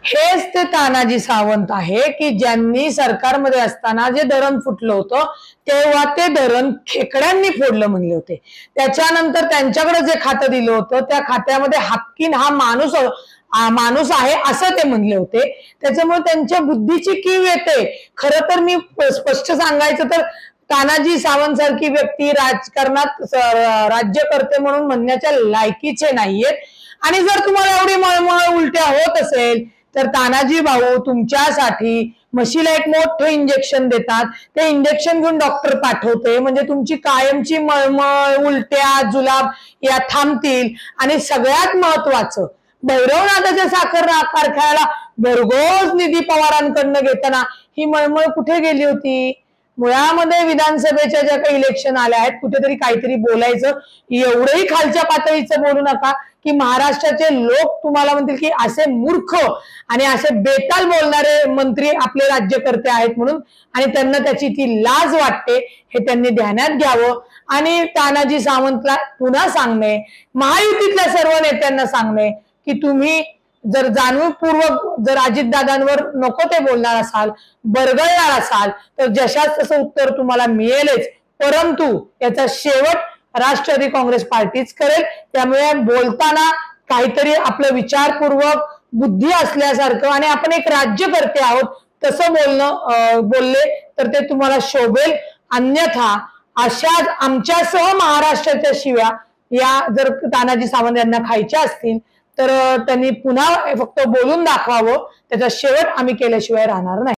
हेच ते तानाजी सावंत आहे की ज्यांनी सरकारमध्ये असताना जे धरण फुटलं होतं तेव्हा ते धरण खेकड्यांनी फोडलं म्हणले होते। त्याच्यानंतर त्यांच्याकडे जे खातं दिलं होतं त्या खात्यामध्ये हक्कीन हा माणूस आहे असं ते म्हणले होते। त्याच्यामुळे त्यांच्या बुद्धीची कीव येते। खरं तर मी स्पष्ट सांगायचं तर तानाजी सावंत सारखी व्यक्ती राजकारणात राज्यकर्ते म्हणून म्हणण्याच्या लायकीचे नाहीयेत। आणि जर तुम्हाला एवढी मळमळ उलट्या होत असेल तर तानाजी भाऊ तुमच्यासाठी म्हशीला एक मोठे इंजेक्शन देतात। ते इंजेक्शन घेऊन डॉक्टर पाठवते म्हणजे तुमची कायमची मळमळ उलट्या जुलाब या थांबतील। आणि सगळ्यात महत्वाचं भैरवनाथाच्या साखर कारखान्याला भरघोस निधी पवारांकडनं घेताना ही मळमळ कुठे गेली होती? मुळामध्ये विधानसभेच्या ज्या काही इलेक्शन आल्या आहेत कुठेतरी काहीतरी बोलायचं। एवढंही खालच्या पातळीचं बोलू नका की महाराष्ट्राचे लोक तुम्हाला म्हणतील की असे मूर्ख आणि असे बेताल बोलणारे मंत्री आपले राज्यकर्ते आहेत म्हणून, आणि त्यांना त्याची ती लाज वाटते हे त्यांनी ध्यानात घ्यावं। आणि तानाजी सावंतला पुन्हा सांगणे, महायुतीतल्या सर्व नेत्यांना सांगणे की तुम्ही जर जाणीवपूर्वक जर अजितदादांवर नको ते बोलणार असाल, बरगळणार असाल तर जशाच तसं उत्तर तुम्हाला मिळेलच, परंतु याचा शेवट राष्ट्रवादी काँग्रेस पार्टीच करेल। त्यामुळे बोलताना काहीतरी आपलं विचारपूर्वक बुद्धी असल्यासारखं आणि आपण एक राज्यकर्ते आहोत तसं बोलले तर ते तुम्हाला शोभेल। अन्यथा अशाच आमच्यासह महाराष्ट्राच्या शिव्या या जर तानाजी सावंत यांना खायच्या असतील तर त्यांनी पुन्हा फक्त बोलून दाखवावं, त्याचा शेवट आम्ही केल्याशिवाय राहणार नाही।